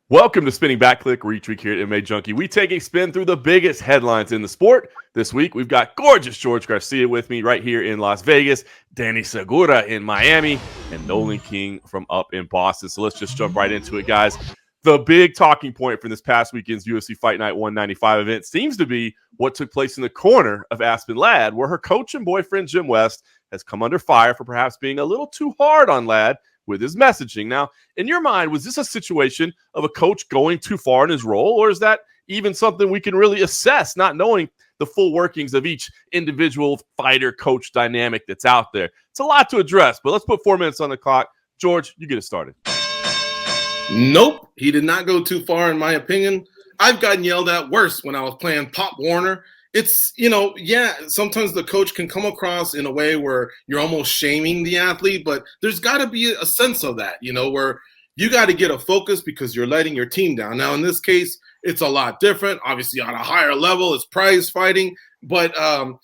Welcome to Spinning Back Clique, where each week here at MMA Junkie, we take a spin through the biggest headlines in the sport. This week, we've got gorgeous George Garcia with me right here in Las Vegas, Danny Segura in Miami, and Nolan King from up in Boston. So let's just jump right into it, guys. The big talking point from this past weekend's UFC Fight Night 195 event seems to be what took place in the corner of Aspen Ladd, where her coach and boyfriend, Jim West, has come under fire for perhaps being a little too hard on Ladd with his messaging. Now, in your mind, was this a situation of a coach going too far in his role, or is that even something we can really assess, not knowing the full workings of each individual fighter-coach dynamic that's out there? It's a lot to address, but let's put 4 minutes on the clock. George, you get it started. Nope, he did not go too far, in my opinion. I've gotten yelled at worse when I was playing Pop Warner. It's, sometimes the coach can come across in a way where you're almost shaming the athlete, but there's got to be a sense of that, where you got to get a focus because you're letting your team down. Now, in this case, it's a lot different. Obviously, on a higher level, it's prize fighting, but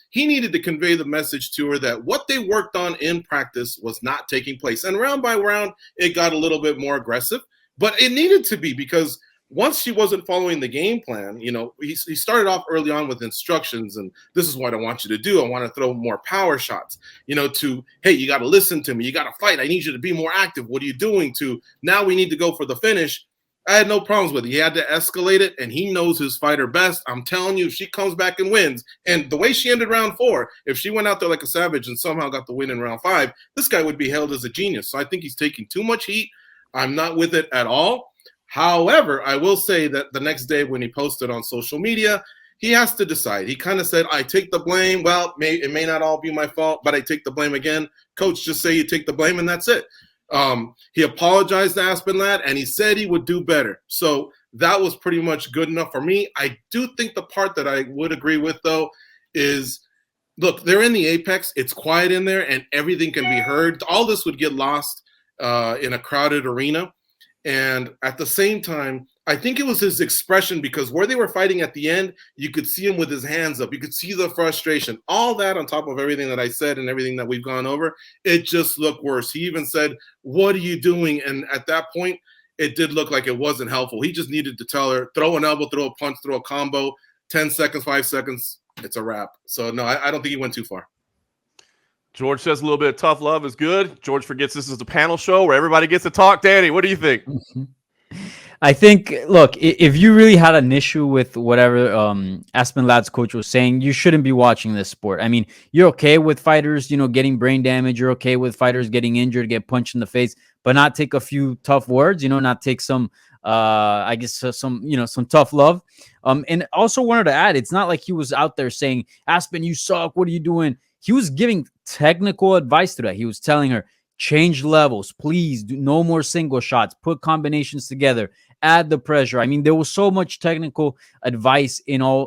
he needed to convey the message to her that what they worked on in practice was not taking place. And round by round, it got a little bit more aggressive, but it needed to be because once she wasn't following the game plan, he started off early on with instructions, and this is what I want you to do. I want to throw more power shots, hey, you got to listen to me. You got to fight. I need you to be more active. What are you doing? To now we need to go for the finish. I had no problems with it. He had to escalate it, and he knows his fighter best. I'm telling you, if she comes back and wins, and the way she ended round 4, if she went out there like a savage and somehow got the win in round 5, this guy would be hailed as a genius. So I think he's taking too much heat. I'm not with it at all. However, I will say that the next day when he posted on social media, he has to decide. He kind of said, I take the blame. Well, it may not all be my fault, but I take the blame again. Coach, just say you take the blame, and that's it. He apologized to Aspen Ladd, and he said he would do better. So that was pretty much good enough for me. I do think the part that I would agree with, though, is, look, they're in the apex. It's quiet in there, and everything can be heard. All this would get lost in a crowded arena. And at the same time, I think it was his expression, because where they were fighting at the end, you could see him with his hands up. You could see the frustration. All that on top of everything that I said and everything that we've gone over, it just looked worse. He even said, what are you doing? And at that point, it did look like it wasn't helpful. He just needed to tell her, throw an elbow, throw a punch, throw a combo, 10 seconds, 5 seconds, it's a wrap. So, no, I don't think he went too far. George says a little bit of tough love is good. George forgets this is a panel show where everybody gets to talk. Danny, what do you think? I think, look, if you really had an issue with whatever Aspen Ladd's coach was saying, you shouldn't be watching this sport. I mean, you're okay with fighters, getting brain damage. You're okay with fighters getting injured, get punched in the face, but not take a few tough words, not take some, some tough love. And also wanted to add, it's not like he was out there saying, Aspen, you suck. What are you doing? He was giving technical advice to that. He was telling her, change levels, please do no more single shots, put combinations together, add the pressure. I mean, there was so much technical advice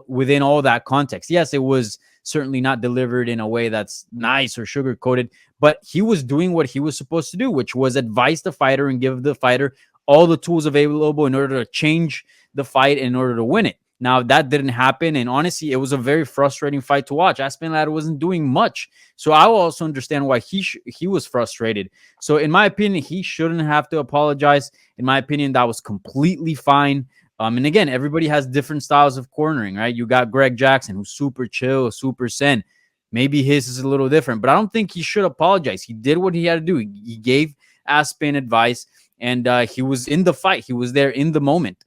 within all that context. Yes, it was certainly not delivered in a way that's nice or sugar-coated, but he was doing what he was supposed to do, which was advise the fighter and give the fighter all the tools available in order to change the fight, in order to win it. Now, that didn't happen, and honestly, it was a very frustrating fight to watch. Aspen Ladd wasn't doing much, so I will also understand why he was frustrated. So, in my opinion, he shouldn't have to apologize. In my opinion, that was completely fine. And again, everybody has different styles of cornering, right? You got Greg Jackson, who's super chill, super zen. Maybe his is a little different, but I don't think he should apologize. He did what he had to do. He gave Aspen advice, and he was in the fight. He was there in the moment.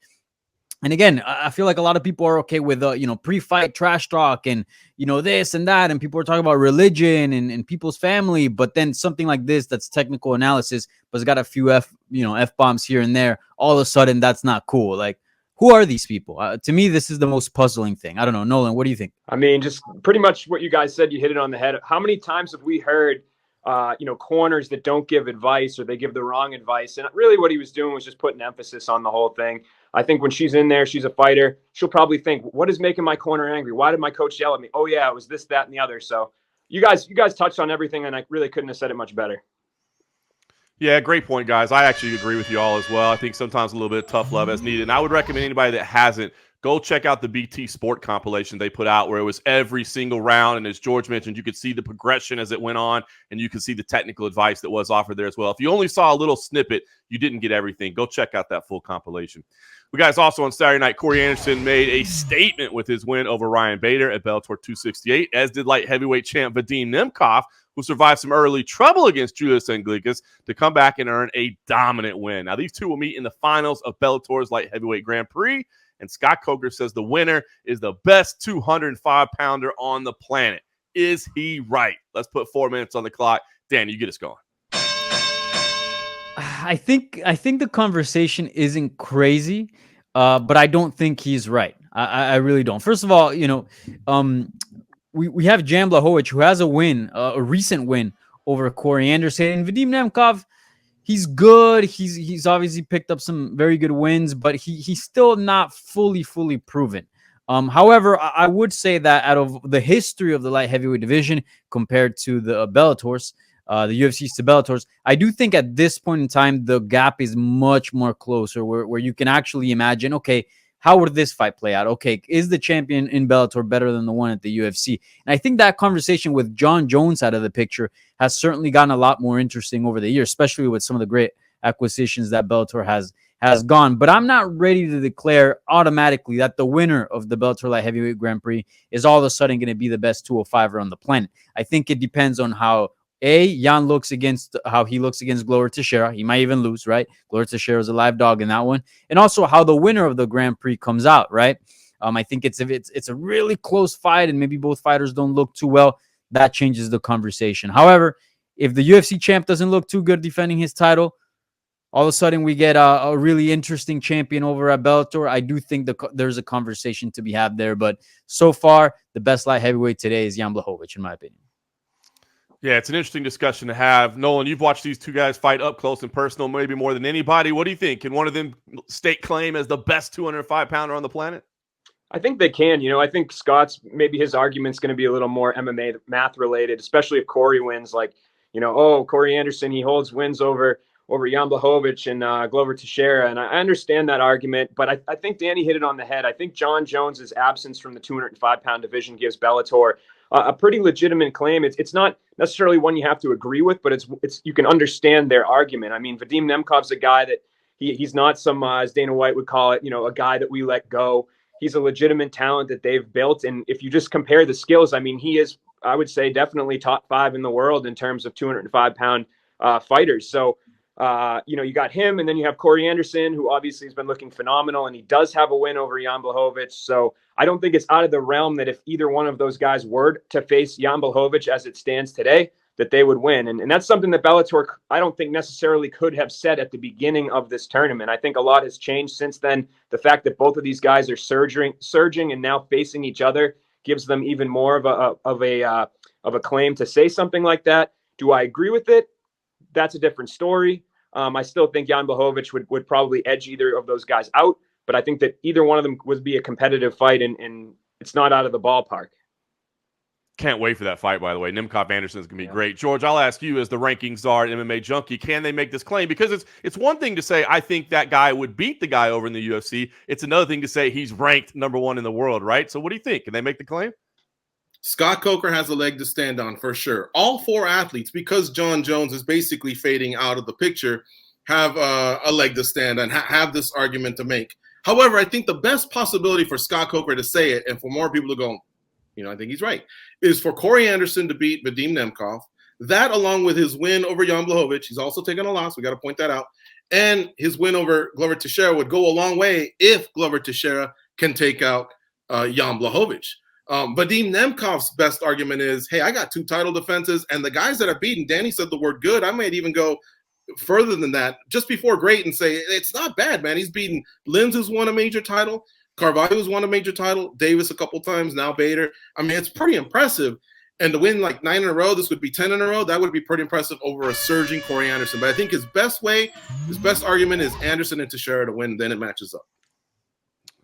And again, I feel like a lot of people are okay with, pre-fight trash talk and, this and that. And people are talking about religion and people's family. But then something like this, that's technical analysis, but it's got a few F-bombs here and there. All of a sudden, that's not cool. Like, who are these people? To me, this is the most puzzling thing. I don't know. Nolan, what do you think? I mean, just pretty much what you guys said, you hit it on the head. How many times have we heard, corners that don't give advice or they give the wrong advice? And really what he was doing was just putting emphasis on the whole thing. I think when she's in there, she's a fighter. She'll probably think, what is making my corner angry? Why did my coach yell at me? Oh, yeah, it was this, that, and the other. So you guys touched on everything, and I really couldn't have said it much better. Yeah, great point, guys. I actually agree with you all as well. I think sometimes a little bit of tough love is needed. And I would recommend anybody that hasn't go check out the BT Sport compilation they put out where it was every single round. And as George mentioned, you could see the progression as it went on, and you could see the technical advice that was offered there as well. If you only saw a little snippet, you didn't get everything. Go check out that full compilation. We guys also on Saturday night, Corey Anderson made a statement with his win over Ryan Bader at Bellator 268, as did light heavyweight champ Vadim Nemkov, who survived some early trouble against Julius Anglikas to come back and earn a dominant win. Now, these two will meet in the finals of Bellator's light heavyweight Grand Prix, and Scott Coker says the winner is the best 205-pounder on the planet. Is he right? Let's put 4 minutes on the clock. Dan, you get us going. I think the conversation isn't crazy, but I don't think he's right. I really don't. First of all, we have Jan Blachowicz, who has a win, a recent win over Corey Anderson, and Vadim Nemkov. He's good. He's obviously picked up some very good wins, but he's still not fully proven. However, I would say that out of the history of the light heavyweight division compared to the Bellators, the UFC's to Bellators, I do think at this point in time, the gap is much more closer where you can actually imagine, okay, how would this fight play out? Okay, is the champion in Bellator better than the one at the UFC? And I think that conversation with Jon Jones out of the picture has certainly gotten a lot more interesting over the years, especially with some of the great acquisitions that Bellator has gone. But I'm not ready to declare automatically that the winner of the Bellator Light Heavyweight Grand Prix is all of a sudden going to be the best 205er on the planet. I think it depends on how Jan looks against Glover Teixeira. He might even lose, right? Glover Teixeira is a live dog in that one. And also how the winner of the Grand Prix comes out, right? I think it's a really close fight and maybe both fighters don't look too well. That changes the conversation. However, if the UFC champ doesn't look too good defending his title, all of a sudden we get a really interesting champion over at Bellator. I do think there's a conversation to be had there. But so far, the best light heavyweight today is Jan Blachowicz, in my opinion. Yeah, it's an interesting discussion to have. Nolan, you've watched these two guys fight up close and personal, maybe more than anybody. What do you think? Can one of them stake claim as the best 205-pounder on the planet? I think they can. I think Scott's, maybe his argument's going to be a little more MMA math related, especially if Corey wins. Like, Corey Anderson, he holds wins over Jan Blachowicz and Glover Teixeira. And I understand that argument, but I think Danny hit it on the head. I think Jon Jones's absence from the 205-pound division gives Bellator a pretty legitimate claim. It's not necessarily one you have to agree with, but it's you can understand their argument. I mean, Vadim Nemkov's a guy that he's not some, as Dana White would call it, a guy that we let go. He's a legitimate talent that they've built. And if you just compare the skills, I mean, he is, I would say, definitely top 5 in the world in terms of 205-pound fighters. So, you got him, and then you have Corey Anderson, who obviously has been looking phenomenal, and he does have a win over Jan Blachowicz. So I don't think it's out of the realm that if either one of those guys were to face Jan Blachowicz as it stands today, that they would win. And that's something that Bellator, I don't think necessarily could have said at the beginning of this tournament. I think a lot has changed since then. The fact that both of these guys are surging and now facing each other gives them even more of a claim to say something like that. Do I agree with it? That's a different story. I still think Jan Blachowicz would probably edge either of those guys out, but I think that either one of them would be a competitive fight, and it's not out of the ballpark. Can't wait for that fight, by the way. Nemkov Anderson is going to be great. George, I'll ask you, as the rankings czar at MMA Junkie, can they make this claim? Because it's one thing to say, I think that guy would beat the guy over in the UFC. It's another thing to say he's ranked number 1 in the world, right? So what do you think? Can they make the claim? Scott Coker has a leg to stand on for sure. All 4 athletes, because Jon Jones is basically fading out of the picture, have a leg to stand on, have this argument to make. However, I think the best possibility for Scott Coker to say it and for more people to go, I think he's right, is for Corey Anderson to beat Vadim Nemkov. That, along with his win over Jan Blachowicz, he's also taken a loss. We got to point that out. And his win over Glover Teixeira would go a long way if Glover Teixeira can take out Jan Blachowicz. Vadim Nemkov's best argument is, hey, I got 2 title defenses, and the guys that are beaten, Danny said the word good. I might even go further than that, just before great, and say it's not bad, man. He's beaten Lins, who's won a major title, Carvalho's won a major title, Davis a couple times, now Bader. I mean, it's pretty impressive. And to win like 9 in a row, this would be 10 in a row. That would be pretty impressive over a surging Corey Anderson. But I think his best argument is Anderson and Teixeira to win. Then it matches up.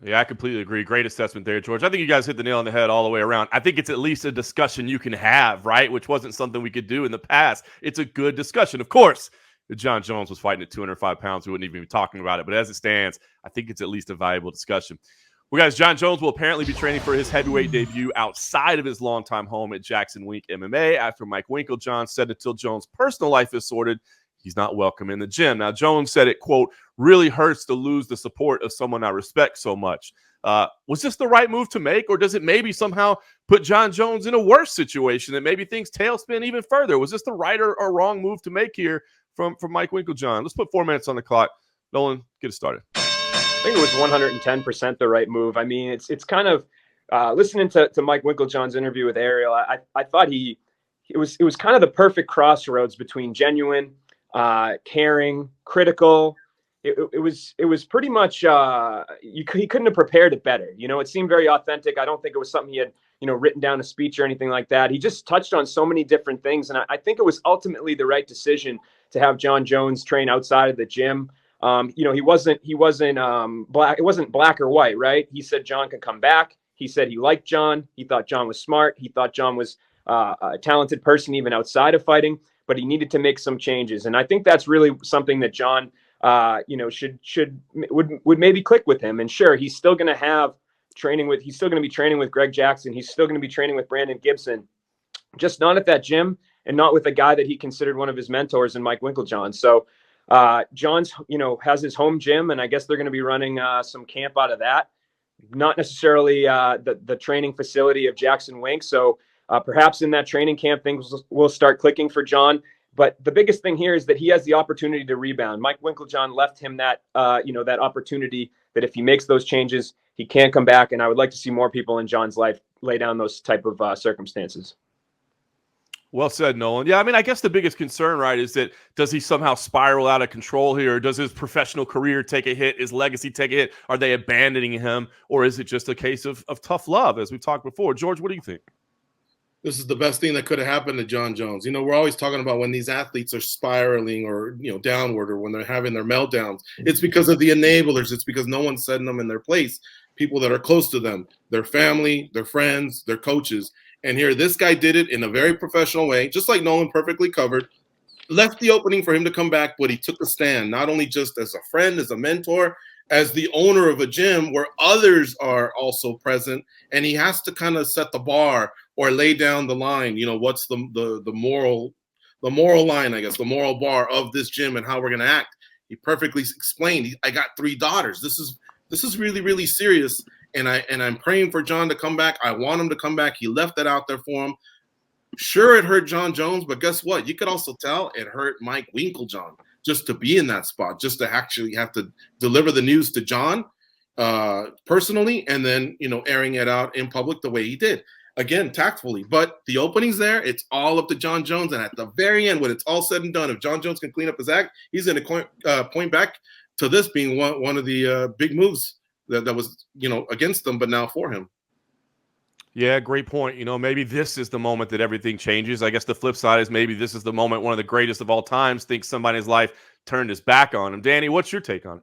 Yeah, I completely agree. Great assessment there, George. I think you guys hit the nail on the head all the way around. I think it's at least a discussion you can have, right? Which wasn't something we could do in the past. It's a good discussion. Of course, if Jon Jones was fighting at 205 pounds, we wouldn't even be talking about it. But as it stands, I think it's at least a valuable discussion. Well, guys, Jon Jones will apparently be training for his heavyweight debut outside of his longtime home at Jackson Wink MMA after Mike Winklejohn said until Jones' personal life is sorted, he's not welcome in the gym. Now, Jones said it, quote, really hurts to lose the support of someone I respect so much. Was this the right move to make, or does it maybe somehow put Jon Jones in a worse situation that maybe things tailspin even further? Was this the right or wrong move to make here from Mike Winklejohn? Let's put 4 minutes on the clock. Nolan, get it started. I think it was 110% the right move. I mean, it's kind of listening to Mike Winklejohn's interview with Ariel. I thought it was kind of the perfect crossroads between genuine, caring, critical. It was pretty much he couldn't have prepared it better. You know, it seemed very authentic. I don't think it was something he had written down a speech or anything like that. He just touched on so many different things, and I think it was ultimately the right decision to have Jon Jones train outside of the gym. He wasn't black. It wasn't black or white, right? He said Jon could come back. He said he liked Jon. He thought Jon was smart. He thought Jon was a talented person even outside of fighting, but he needed to make some changes. And I think that's really something that Jon, would maybe click with him. And sure, he's still going to be training with Greg Jackson. He's still going to be training with Brandon Gibson, just not at that gym and not with a guy that he considered one of his mentors in Mike Winklejohn. So, Jon's, has his home gym, and I guess they're going to be running some camp out of that, not necessarily the training facility of Jackson Wink. So perhaps in that training camp, things will start clicking for Jon. But the biggest thing here is that he has the opportunity to rebound. Mike Winklejohn left him that opportunity that if he makes those changes, he can come back. And I would like to see more people in Jon's life lay down those type of circumstances. Well said, Nolan. Yeah, I mean, I guess the biggest concern, right, is that does he somehow spiral out of control here? Does his professional career take a hit? His legacy take a hit? Are they abandoning him? Or is it just a case of tough love, as we've talked before? George, what do you think? This is the best thing that could have happened to Jon Jones. We're always talking about when these athletes are spiraling or, downward, or when they're having their meltdowns. It's because of the enablers. It's because no one's setting them in their place. People that are close to them, their family, their friends, their coaches. And here, this guy did it in a very professional way, just like Nolan perfectly covered, left the opening for him to come back, but he took a stand, not only just as a friend, as a mentor, as the owner of a gym where others are also present. And he has to kind of set the bar or lay down the line. What's the moral line, I guess, the moral bar of this gym and how we're going to act. He perfectly explained, I got 3 daughters. This is really, really serious. And I'm praying for Jon to come back. I want him to come back. He left that out there for him. Sure, it hurt Jon Jones, but guess what? You could also tell it hurt Mike Winklejohn just to be in that spot, just to actually have to deliver the news to Jon personally, and then, airing it out in public the way he did. Again, tactfully. But the opening's there. It's all up to Jon Jones. And at the very end, when it's all said and done, if Jon Jones can clean up his act, he's going to point back to this being one of the big moves that was, against them, but now for him. Yeah, great point. Maybe this is the moment that everything changes. I guess the flip side is maybe this is the moment one of the greatest of all times thinks somebody in his life turned his back on him. Danny, what's your take on it?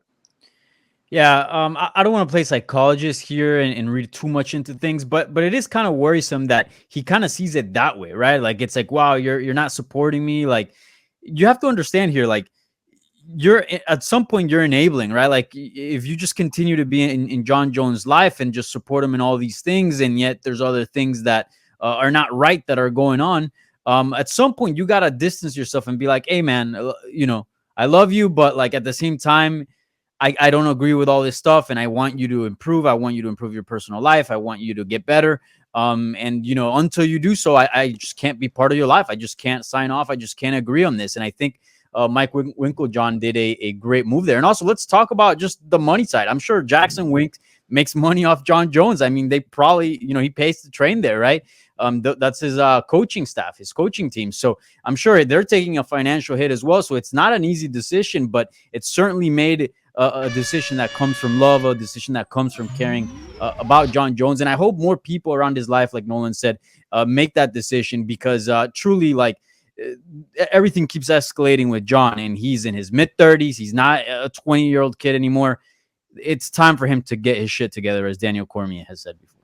Yeah, I don't want to play psychologist here and read too much into things, but it is kind of worrisome that he kind of sees it that way, right? Like, it's like, wow, you're not supporting me. Like, you have to understand here, like, you're at some point you're enabling, right? Like, if you just continue to be in Jon Jones' life and just support him in all these things, and yet there's other things that are not right that are going on, at some point you got to distance yourself and be like, hey man, I love you, but like at the same time, I don't agree with all this stuff, and I want you to improve. I want you to improve your personal life. I want you to get better. And until you do so, I just can't be part of your life. I just can't sign off. I just can't agree on this. And I think Mike Winklejohn did a great move there. And also, let's talk about just the money side. I'm sure Jackson Wink makes money off Jon Jones. I mean, they probably, he pays to train there, right? That's his coaching staff, his coaching team. So I'm sure they're taking a financial hit as well. So it's not an easy decision, but it's certainly made a decision that comes from love, a decision that comes from caring about Jon Jones. And I hope more people around his life, like Nolan said, make that decision, because truly, like, everything keeps escalating with Jon, and he's in his mid-30s. He's not a 20-year-old kid anymore. It's time for him to get his shit together, as Daniel Cormier has said before.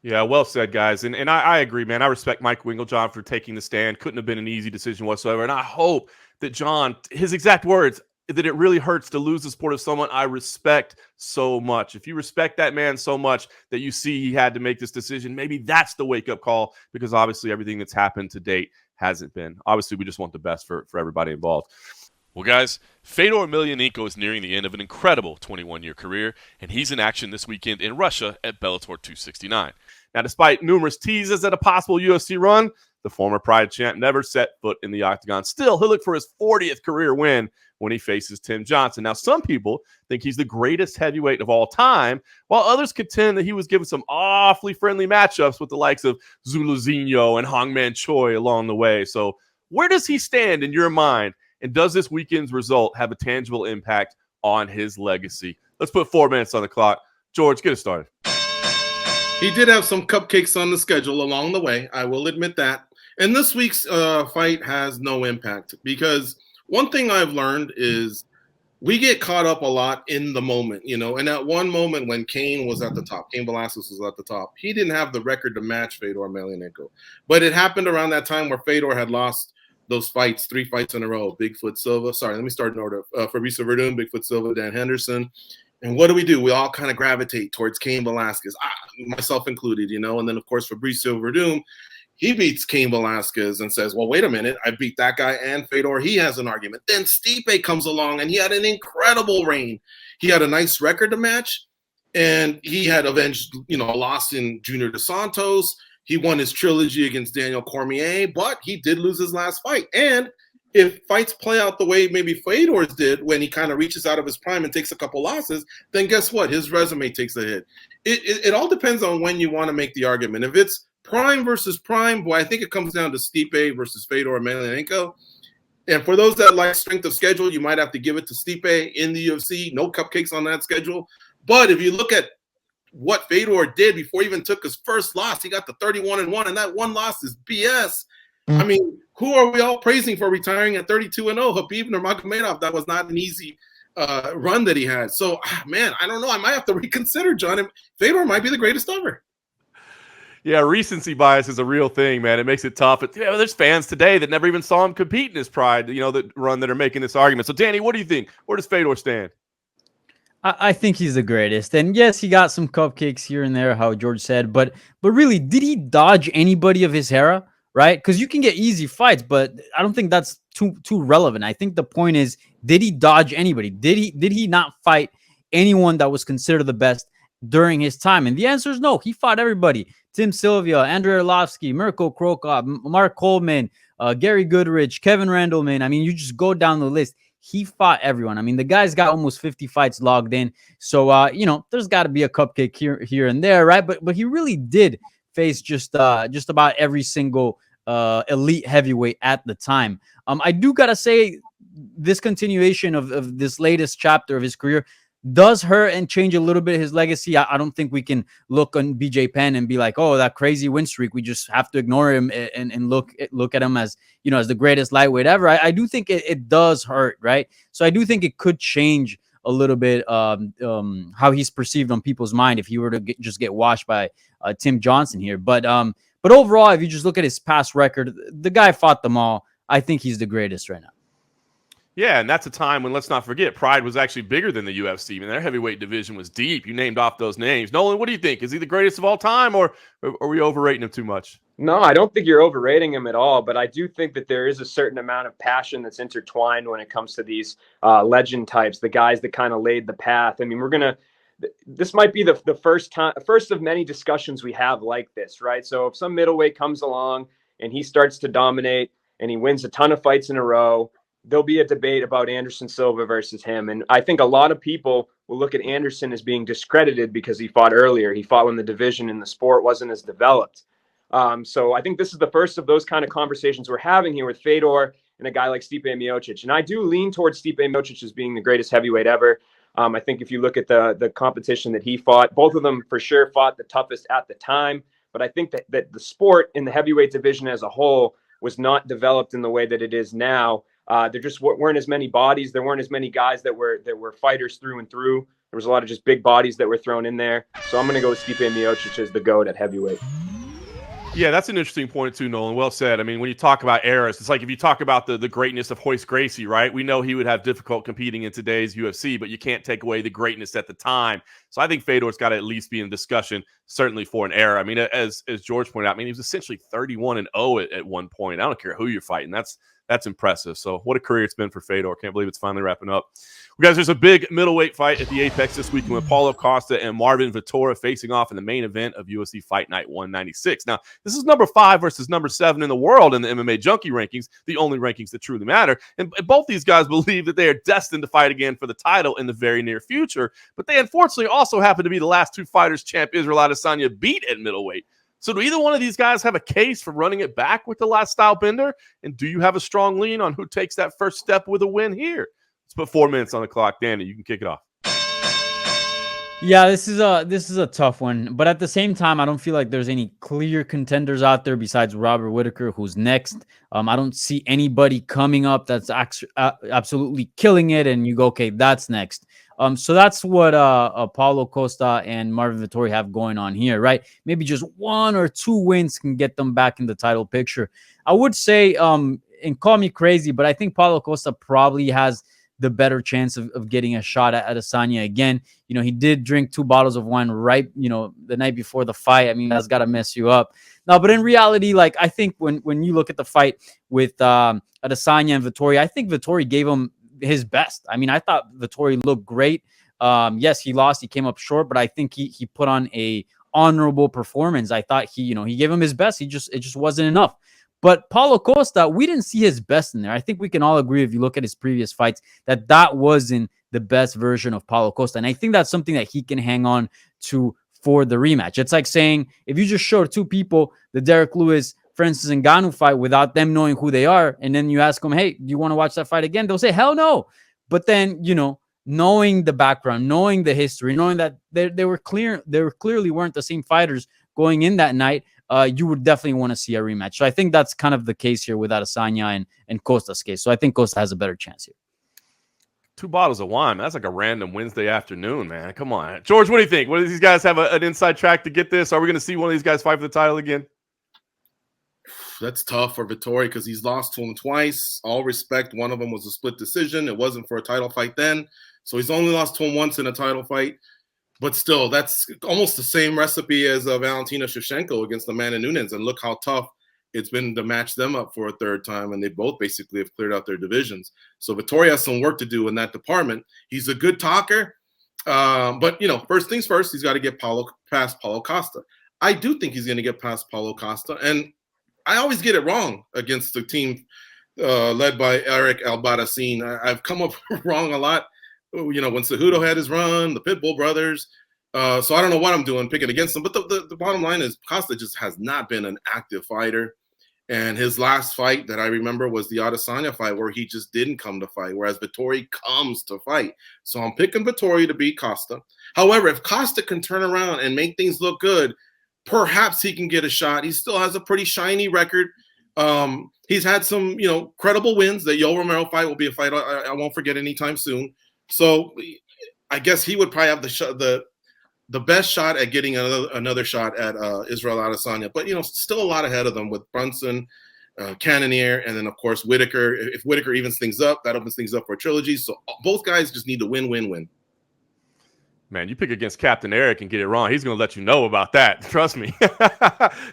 Yeah, well said, guys. And I agree, man. I respect Mike Winklejohn for taking the stand. Couldn't have been an easy decision whatsoever. And I hope that Jon, his exact words, that it really hurts to lose the sport of someone I respect so much. If you respect that man so much that you see he had to make this decision, maybe that's the wake-up call, because obviously everything that's happened to date hasn't been. Obviously, we just want the best for everybody involved. Well, guys, Fedor Emelianenko is nearing the end of an incredible 21-year career, and he's in action this weekend in Russia at Bellator 269. Now, despite numerous teases at a possible UFC run, the former Pride champ never set foot in the octagon. Still, he'll look for his 40th career win when he faces Tim Johnson. Now, some people think he's the greatest heavyweight of all time, while others contend that he was given some awfully friendly matchups with the likes of Zuluzinho and Hongman Choi along the way. So where does he stand in your mind? And does this weekend's result have a tangible impact on his legacy? Let's put 4 minutes on the clock. George, get us started. He did have some cupcakes on the schedule along the way. I will admit that. And this week's fight has no impact, because one thing I've learned is we get caught up a lot in the moment, you know. And at one moment when Cain was at the top, Cain Velasquez was at the top, he didn't have the record to match Fedor Emelianenko. But it happened around that time where Fedor had lost those fights, 3 fights in a row. Bigfoot Silva. Sorry, let me start in order. Fabricio Verdun, Bigfoot Silva, Dan Henderson. And what do? We all kind of gravitate towards Cain Velasquez, myself included, you know. And then, of course, Fabricio Verdun, he beats Cain Velasquez and says, well, wait a minute, I beat that guy and Fedor. He has an argument. Then Stipe comes along, and he had an incredible reign. He had a nice record to match, and he had avenged, you know, a loss in Junior Dos Santos. He won his trilogy against Daniel Cormier, but he did lose his last fight. And if fights play out the way maybe Fedor's did, when he kind of reaches out of his prime and takes a couple losses, then guess what? His resume takes a hit. It all depends on when you want to make the argument. If it's prime versus prime, boy, I think it comes down to Stipe versus Fedor Emelianenko. And for those that like strength of schedule, you might have to give it to Stipe in the UFC. No cupcakes on that schedule. But if you look at what Fedor did before he even took his first loss, he got the 31-1, and that one loss is BS. I mean, who are we all praising for retiring at 32-0? Khabib Nurmagomedov. That was not an easy run that he had. So, man, I don't know. I might have to reconsider, John. Fedor might be the greatest ever. Yeah, recency bias is a real thing, man. It makes it tough. But, you know, there's fans today that never even saw him compete in his Pride, you know, that run, that are making this argument. So, Danny, what do you think? Where does Fedor stand? I think he's the greatest. And yes, he got some cupcakes here and there, how George said. But really, did he dodge anybody of his era? Right? Because you can get easy fights, but I don't think that's too relevant. I think the point is, did he dodge anybody? Did he not fight anyone that was considered the best during his time? And the answer is no. He fought everybody. Tim Sylvia, Andrei Arlovsky, Mirko Krokop, Mark Coleman, Gary Goodrich, Kevin Randleman. I mean, you just go down the list. He fought everyone. I mean, the guy's got almost 50 fights logged in. So, you know, there's got to be a cupcake here and there, right? But he really did face just about every single elite heavyweight at the time. I do gotta say, this continuation of this latest chapter of his career does hurt and change a little bit his legacy. I don't think we can look on BJ Penn and be like, oh, that crazy win streak. We just have to ignore him and look at him as, you know, as the greatest lightweight ever. I do think it does hurt, right? So I do think it could change a little bit how he's perceived on people's mind if he were to just get washed by Tim Johnson here. But overall, if you just look at his past record, the guy fought them all. I think he's the greatest right now. Yeah, and that's a time when, let's not forget, Pride was actually bigger than the UFC. I mean, their heavyweight division was deep. You named off those names. Nolan, what do you think? Is he the greatest of all time, or are we overrating him too much? No, I don't think you're overrating him at all, but I do think that there is a certain amount of passion that's intertwined when it comes to these legend types, the guys that kind of laid the path. I mean, this might be the first of many discussions we have like this, right? So if some middleweight comes along and he starts to dominate and he wins a ton of fights in a row, there'll be a debate about Anderson Silva versus him. And I think a lot of people will look at Anderson as being discredited because he fought earlier. He fought when the division in the sport wasn't as developed. So I think this is the first of those kind of conversations we're having here with Fedor and a guy like Stipe Miocic. And I do lean towards Stipe Miocic as being the greatest heavyweight ever. I think if you look at the competition that he fought, both of them for sure fought the toughest at the time. But I think that the sport in the heavyweight division as a whole was not developed in the way that it is now. There just weren't as many bodies. There weren't as many guys that were fighters through and through. There was a lot of just big bodies that were thrown in there. So I'm going to go with Stipe Miocic as the GOAT at heavyweight. Yeah, that's an interesting point too, Nolan. Well said. I mean, when you talk about eras, it's like if you talk about the greatness of Hoist Gracie, right? We know he would have difficult competing in today's UFC, but you can't take away the greatness at the time. So I think Fedor's got to at least be in discussion, certainly for an era. I mean, as George pointed out, I mean, he was essentially 31-0 at one point. I don't care who you're fighting. That's impressive. So what a career it's been for Fedor. Can't believe it's finally wrapping up. Well, guys, there's a big middleweight fight at the Apex this weekend with Paulo Costa and Marvin Vettori facing off in the main event of UFC Fight Night 196. Now, this is number 5 versus number 7 in the world in the MMA Junkie rankings, the only rankings that truly matter. And both these guys believe that they are destined to fight again for the title in the very near future. But they unfortunately also happen to be the last 2 fighters champ Israel Adesanya beat at middleweight. So do either one of these guys have a case for running it back with the last style bender? And do you have a strong lean on who takes that first step with a win here? Let's put 4 minutes on the clock. Danny, you can kick it off. Yeah, this is a tough one, but at the same time, I don't feel like there's any clear contenders out there besides Robert Whittaker, who's next. I don't see anybody coming up that's absolutely killing it, and you go, okay, that's next. So that's what Paulo Costa and Marvin Vettori have going on here, right? Maybe just 1 or 2 wins can get them back in the title picture. I would say, and call me crazy, but I think Paulo Costa probably has the better chance of getting a shot at Adesanya again. You know, he did drink 2 bottles of wine right, the night before the fight. I mean, that's got to mess you up. No, but in reality, like, I think when you look at the fight with Adesanya and Vettori, I think Vettori gave him his best. I mean, I thought Vettori looked great. Yes, he lost. He came up short, but I think he put on a honorable performance. I thought he gave him his best. It just wasn't enough. But Paulo Costa, we didn't see his best in there. I think we can all agree, if you look at his previous fights, that wasn't the best version of Paulo Costa. And I think that's something that he can hang on to for the rematch. It's like saying, if you just showed 2 people the Derek Lewis, Francis Ngannou fight without them knowing who they are, and then you ask them, hey, do you want to watch that fight again? They'll say, hell no. But then, knowing the background, knowing the history, knowing that they were clearly weren't the same fighters going in that night, you would definitely want to see a rematch. So I think that's kind of the case here with Adesanya and Costa's case. So I think Costa has a better chance here. 2 bottles of wine, man. That's like a random Wednesday afternoon, man. Come on. George, what do you think? What do these guys have an inside track to get this? Are we going to see one of these guys fight for the title again? That's tough for Vettori because he's lost to him twice. All respect, one of them was a split decision. It wasn't for a title fight then. So he's only lost to him once in a title fight. But still, that's almost the same recipe as Valentina Shevchenko against Amanda Nunes. And look how tough it's been to match them up for a 3rd time. And they both basically have cleared out their divisions. So Vettori has some work to do in that department. He's a good talker. But, first things first, he's got to get past Paulo Costa. I do think he's going to get past Paulo Costa. And I always get it wrong against the team led by Eric Albarracin. I've come up wrong a lot. When Cejudo had his run, the Pitbull brothers. So I don't know what I'm doing picking against them. But the bottom line is Costa just has not been an active fighter. And his last fight that I remember was the Adesanya fight where he just didn't come to fight, whereas Vettori comes to fight. So I'm picking Vettori to beat Costa. However, if Costa can turn around and make things look good, perhaps he can get a shot. He still has a pretty shiny record. He's had some, credible wins. The Yoel Romero fight will be a fight I won't forget anytime soon. So I guess he would probably have the best shot at getting another shot at Israel Adesanya. But, still a lot ahead of them with Brunson, Cannonier, and then, of course, Whittaker. If Whittaker evens things up, that opens things up for a trilogy. So both guys just need to win. Man, you pick against Captain Eric and get it wrong. He's going to let you know about that. Trust me.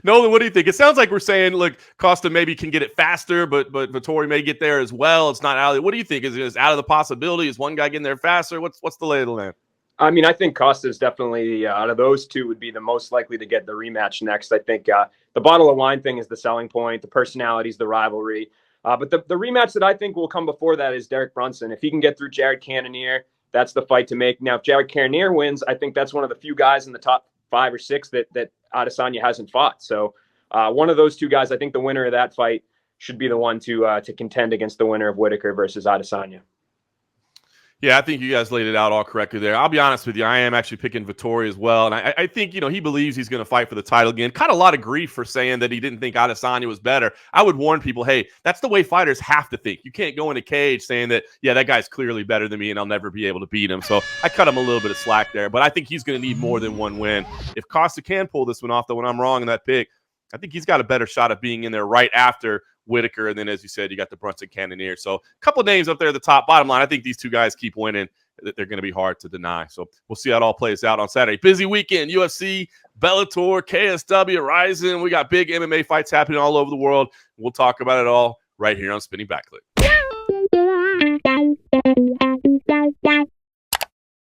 Nolan, what do you think? It sounds like we're saying, look, Costa maybe can get it faster, but Vettori may get there as well. It's not out. What do you think? Is it out of the possibility? Is one guy getting there faster? What's the lay of the land? I mean, I think Costa is definitely, out of those 2, would be the most likely to get the rematch next. I think the bottle of wine thing is the selling point, the personalities, the rivalry. But the rematch that I think will come before that is Derek Brunson. If he can get through Jared Cannonier, that's the fight to make. Now, if Jared Cannonier wins, I think that's one of the few guys in the top 5 or 6 that Adesanya hasn't fought. So one of those 2 guys, I think the winner of that fight should be the one to contend against the winner of Whittaker versus Adesanya. Yeah, I think you guys laid it out all correctly there. I'll be honest with you. I am actually picking Vettori as well. And I think, he believes he's going to fight for the title again. Kind of a lot of grief for saying that he didn't think Adesanya was better. I would warn people, hey, that's the way fighters have to think. You can't go in a cage saying that, yeah, that guy's clearly better than me and I'll never be able to beat him. So I cut him a little bit of slack there. But I think he's going to need more than one win. If Costa can pull this one off, though, when I'm wrong in that pick, I think he's got a better shot of being in there right after Whitaker. And then, as you said, you got the Brunson Cannonier. So a couple names up there at the top. Bottom line, I think these two guys keep winning. They're going to be hard to deny. So we'll see how it all plays out on Saturday. Busy weekend, UFC, Bellator, KSW, Ryzen. We got big MMA fights happening all over the world. We'll talk about it all right here on Spinning Back Clique.